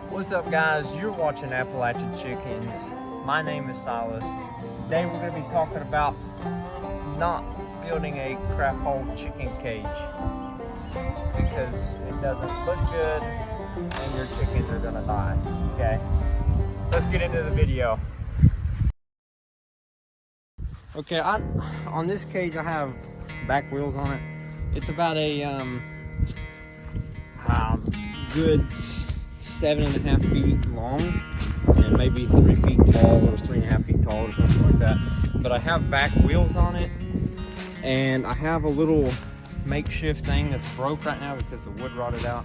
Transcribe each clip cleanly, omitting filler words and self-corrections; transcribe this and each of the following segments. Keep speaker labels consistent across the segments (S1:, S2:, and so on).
S1: What's up, guys? You're watching Appalachian Chickens. My name is Silas. Today we're going to be talking about not building a crap hole chicken cage because it doesn't look good and your chickens are going to die. Okay, let's get into the video. Okay, on this cage I have back wheels on it. It's about a good 7.5 feet long and maybe 3 feet tall or 3.5 feet tall or something like that. But I have back wheels on it, and I have a little makeshift thing that's broke right now because the wood rotted out.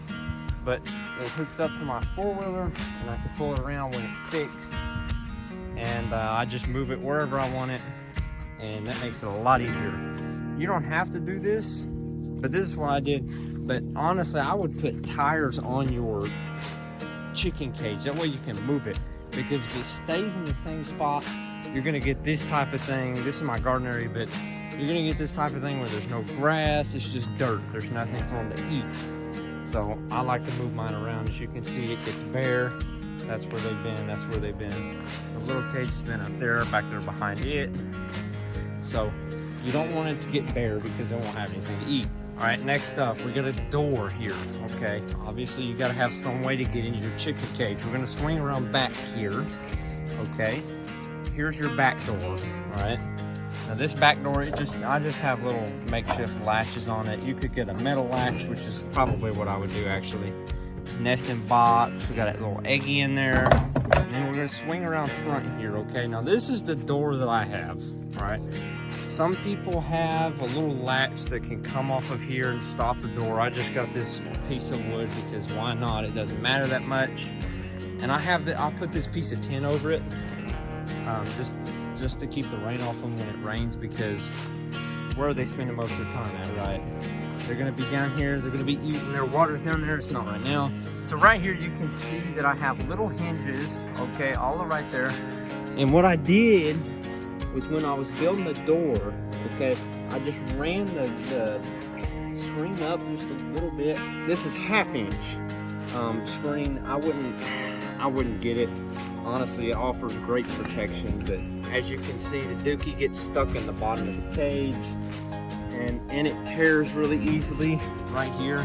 S1: But it hooks up to my four-wheeler, and I can pull it around when it's fixed. And I just move it wherever I want it, and that makes it a lot easier. You don't have to do this, but this is what I did. But honestly, I would put tires on your chicken cage. That way you can move it, because if it stays in the same spot, you're gonna get this type of thing. This is my garden area, but you're gonna get this type of thing where there's no grass, it's just dirt. There's nothing for them to eat. So I like to move mine around. As you can see, it gets bare. That's where they've been, that's where they've been. The little cage has been up there, back there behind it. So you don't want it to get bare because they won't have anything to eat. All right, next up, we got a door here, okay? Obviously, you gotta have some way to get into your chicken cage. We're gonna swing around back here, okay? Here's your back door, all right? Now this back door, I just have little makeshift latches on it. You could get a metal latch, which is probably what I would do actually. Nesting box, we got that little eggy in there. And then we're gonna swing around front here, okay? Now this is the door that I have, all right? Some people have a little latch that can come off of here and stop the door. I just got this piece of wood because why not? It doesn't matter that much. And I'll put this piece of tin over it, just to keep the rain off them when it rains, because where are they spending most of the time at, right? They're gonna be down here, they're gonna be eating their waters down there. It's not right now. So right here you can see that I have little hinges, okay, all right there. And what I did was, when I was building the door, okay, I just ran the screen up just a little bit. This is 1/2 inch screen. I wouldn't get it. Honestly, it offers great protection, but as you can see, the dookie gets stuck in the bottom of the cage, and it tears really easily right here.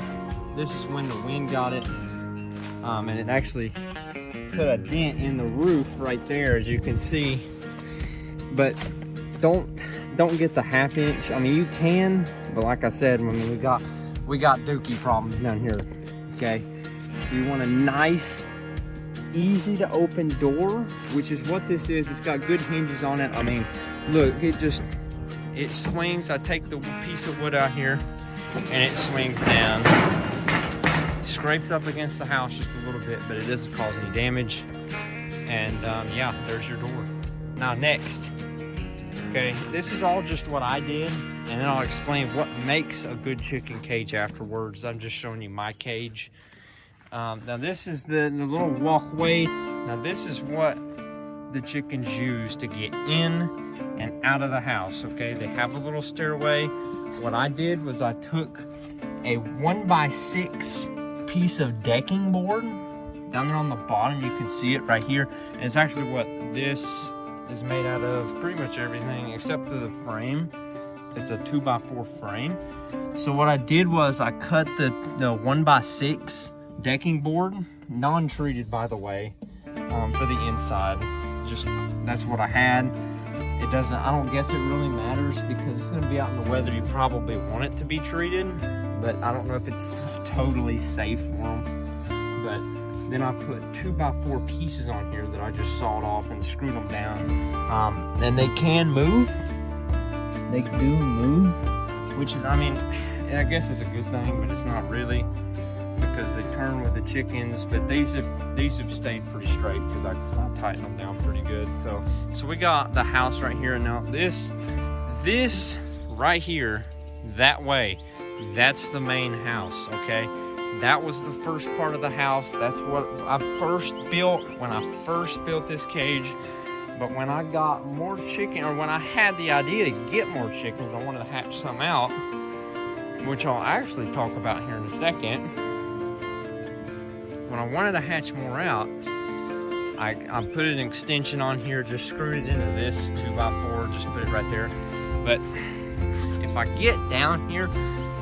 S1: This is when the wind got it, and it actually put a dent in the roof right there, as you can see. But don't get the 1/2 inch. I mean, you can, but like I said, I mean, we got dookie problems down here. Okay, so you want a nice, easy to open door, which is what this is. It's got good hinges on it. I mean, look, it swings. I take the piece of wood out here, and it swings down. Scrapes up against the house just a little bit, but it doesn't cause any damage. And yeah, there's your door. Now next, okay, this is all just what I did, and then I'll explain what makes a good chicken cage afterwards. I'm just showing you my cage. Now this is the little walkway. Now this is what the chickens use to get in and out of the house, okay? They have a little stairway. What I did was I took a 1x6 piece of decking board. Down there on the bottom, you can see it right here. And it's actually what this is made out of, pretty much everything except for the frame. It's a 2x4 frame. So what I did was I cut the 1x6 decking board, non-treated by the way, for the inside. Just, that's what I had. It doesn't, I don't guess it really matters because it's gonna be out in the weather. You probably want it to be treated, but I don't know if it's totally safe for them. But then I put 2x4 pieces on here that I just sawed off and screwed them down. And they can move. They do move, which is, I mean, I guess it's a good thing, but it's not really, because they turn with the chickens. But these have stayed pretty straight because I tightened them down pretty good. So we got the house right here. And now this right here, that way, that's the main house, okay? That was the first part of the house. That's what I first built when I first built this cage. But when I got more chicken, or when I had the idea to get more chickens, I wanted to hatch some out. which I'll actually talk about here in a second. When I wanted to hatch more out, I put an extension on here, just screwed it into this 2x4, just put it right there. But if I get down here,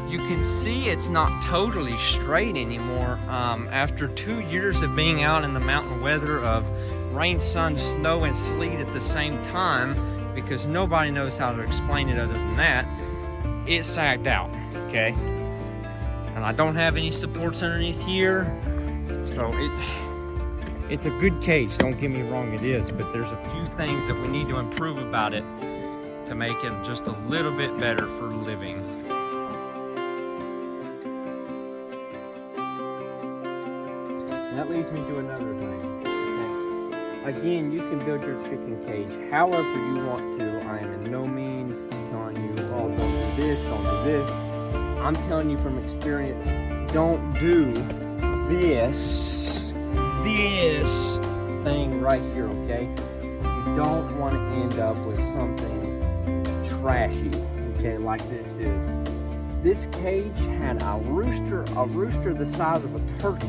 S1: you can see it's not totally straight anymore. After 2 years of being out in the mountain weather of rain, sun, snow, and sleet at the same time, because nobody knows how to explain it other than that, it sagged out, okay? And I don't have any supports underneath here, so it's a good cage, don't get me wrong, it is, but there's a few things that we need to improve about it to make it just a little bit better for living. That leads me to another thing. Okay. Again, you can build your chicken cage however you want to. I am in no means telling you, oh, don't do this, don't do this. I'm telling you from experience, don't do this thing right here, okay? You don't want to end up with something trashy, okay, like this is. This cage had a rooster the size of a turkey,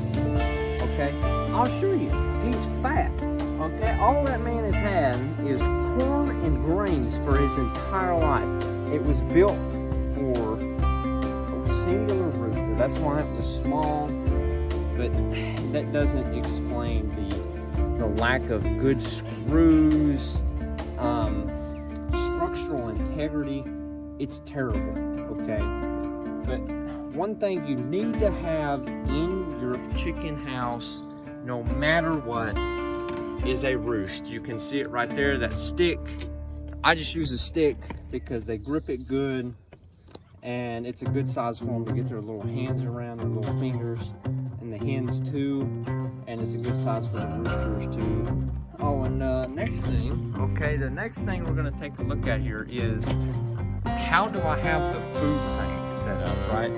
S1: okay? I'll show you, he's fat, okay? All that man has had is corn and grains for his entire life. It was built for a singular rooster, that's why it was small. But that doesn't explain the lack of good screws, structural integrity. It's terrible, okay? But one thing you need to have in your chicken house, no matter what, is a roost. You can see it right there, that stick. I just use a stick because they grip it good, and it's a good size for them to get their little hands around, their little fingers. And the hens too, and it's a good size for the roosters too. Oh, and next thing, okay, the next thing we're gonna take a look at here is how do I have the food tank set up, right?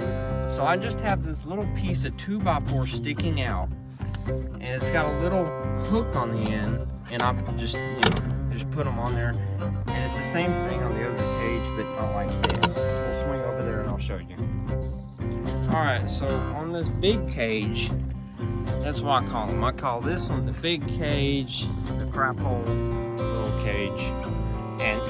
S1: So I just have this little piece of 2x4 sticking out, and it's got a little hook on the end, and I just, just put them on there. And it's the same thing on the other cage, but not like this. We'll swing over there and I'll show you. Alright, so on this big cage, that's what I call them. I call this one the big cage, the crap hole little cage. And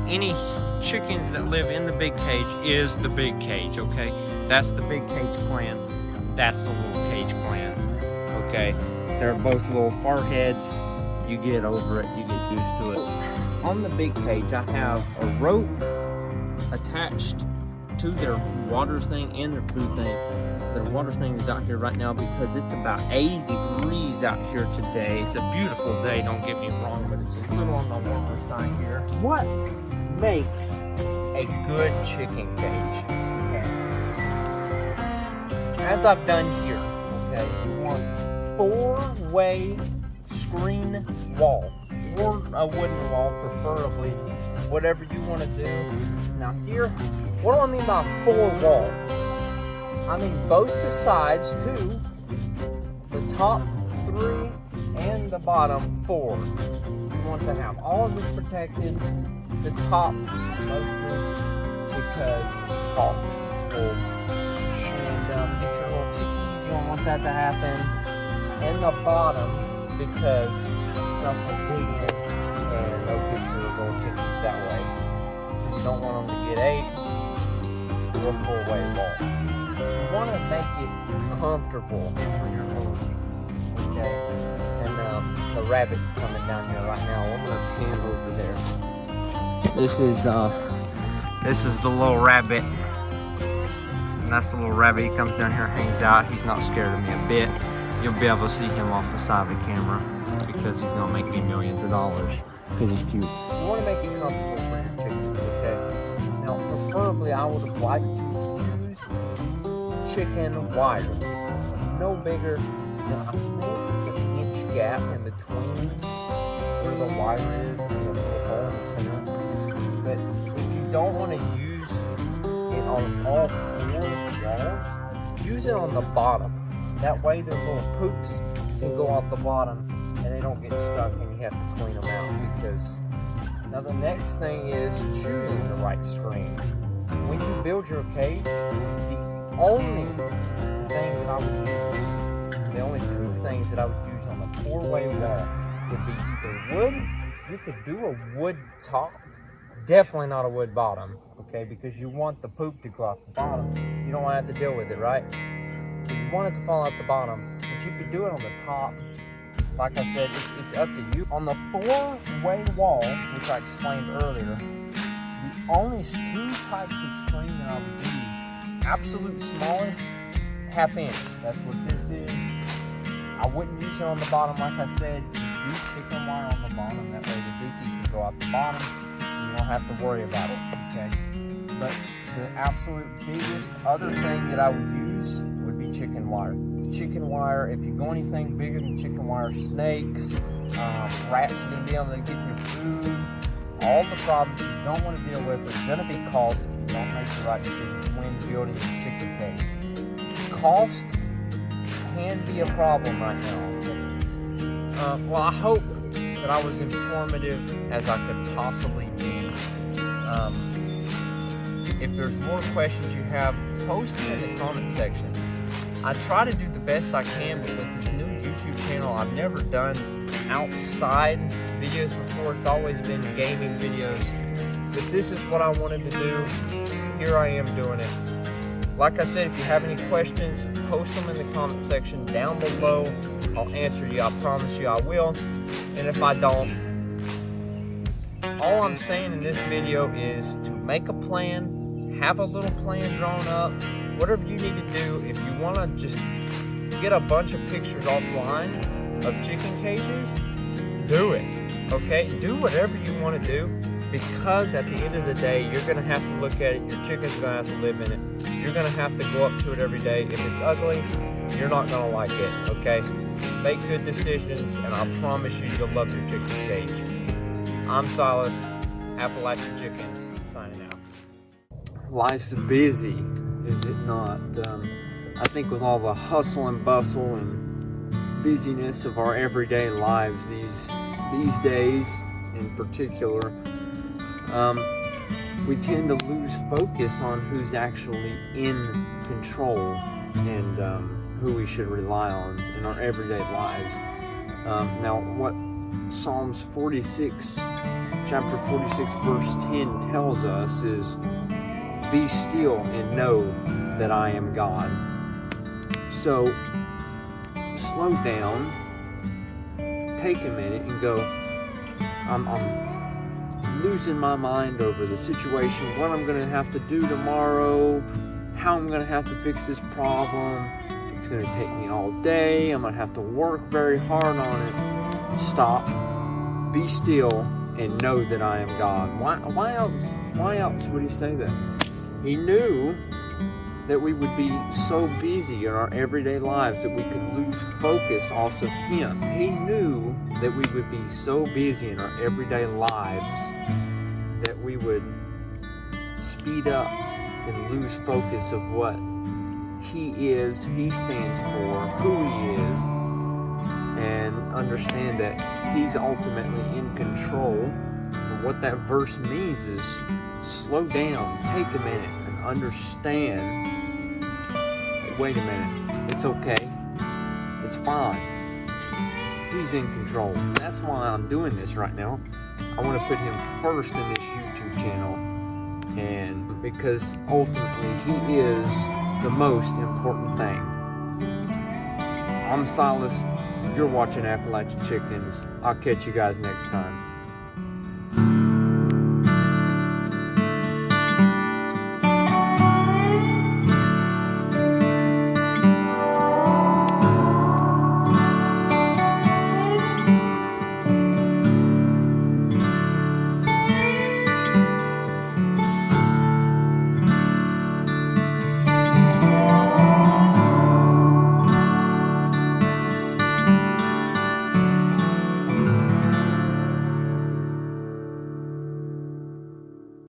S1: any chickens that live in the big cage is the big cage, okay? That's the big cage clan. That's the little cage clan, okay? They're both little far heads. You get over it, you get used to it. On the big cage, I have a rope attached to their water thing and their food thing. Their water thing is out here right now because it's about 80 degrees out here today. It's a beautiful day, don't get me wrong, but it's a little on the warmer side here. What makes a good chicken cage? Okay. As I've done here, okay, you want 4-way screen wall or a wooden wall, preferably, whatever you want to do. Now here, what do I mean by 4 wall? I mean both the sides, 2, the top 3, and the bottom 4. You want to have all of this protected, the top mostly, because hawks will stand up, get your little chickies, you don't want that to happen. And the bottom, because stuff will dig in and they'll get your little chickies that way. You don't want them to get ate or 4-way wall. You want to make it comfortable for your little chickies, okay? And the rabbit's coming down here right now. I'm gonna pan over there. This is the little rabbit, and that's the little rabbit. He comes down here, hangs out. He's not scared of me a bit. You'll be able to see him off the side of the camera because he's gonna make me millions of dollars because he's cute. You want to make it comfortable for your chickens, okay? Now, preferably, I would have liked to use chicken wire, no bigger than I think there's an inch gap in between where the wire is and the little hole in the center. But if you don't want to use it on all 4 walls, use it on the bottom. That way their little poops can go off the bottom and they don't get stuck and you have to clean them out. Because now the next thing is choosing the right screen. when you build your cage, the only thing that I would use, the only two things that I would use on a 4-way wall would be either wood. You could do a wood top, definitely not a wood bottom, okay? Because you want the poop to go out the bottom. You don't want to have to deal with it, right? So you want it to fall out the bottom, but you could do it on the top. Like I said, it's up to you. On the 4-way wall, which I explained earlier, the only two types of string that I would use, absolute smallest, 1/2 inch. That's what this is. I wouldn't use it on the bottom, like I said. Just do chicken wire on the bottom. That way the dookie can go out the bottom. And you don't have to worry about it, okay? But the absolute biggest other thing that I would use would be chicken wire. Chicken wire, if you go anything bigger than chicken wire, snakes, rats are going to be able to get in your food. All the problems you don't want to deal with are going to be caused if you don't make the right decisions when building your chicken cage. Cost can be a problem right now. Well, I hope that I was informative as I could possibly be. If there's more questions you have, post them in the comment section. I try to do the best I can, but with this new YouTube channel, I've never done outside videos before. It's always been gaming videos. But this is what I wanted to do. Here I am doing it. Like I said, if you have any questions, post them in the comment section down below. I'll answer you. I promise you I will. And if I don't, all I'm saying in this video is to make a plan, have a little plan drawn up. Whatever you need to do, if you want to just get a bunch of pictures offline of chicken cages, do it, okay? Do whatever you want to do, because at the end of the day, you're going to have to look at it. Your chicken's going to have to live in it. You're going to have to go up to it every day. If it's ugly, you're not going to like it, okay? Just make good decisions, and I promise you, you'll love your chicken cage. I'm Silas, Appalachian Chickens, signing out. Life's busy, is it not? I think with all the hustle and bustle and busyness of our everyday lives these days in particular, we tend to lose focus on who's actually in control and who we should rely on in our everyday lives. Now, what Psalms 46, chapter 46, verse 10 tells us is, "Be still and know that I am God." So, slow down, take a minute and go, I'm losing my mind over the situation, what I'm going to have to do tomorrow, how I'm going to have to fix this problem. It's going to take me all day. I'm going to have to work very hard on it. Stop, be still, and know that I am God. Why else would he say that? He knew that we would be so busy in our everyday lives that we could lose focus off of him. He knew that we would be so busy in our everyday lives that we would speed up and lose focus of what he is, he stands for, who he is, and understand that he's ultimately in control. And what that verse means is slow down, take a minute, and understand, hey, wait a minute, it's okay, it's fine, he's in control. And that's why I'm doing this right now. I want to put him first in this YouTube channel, and because ultimately he is the most important thing. I'm Silas, you're watching Appalachian Chickens. I'll catch you guys next time.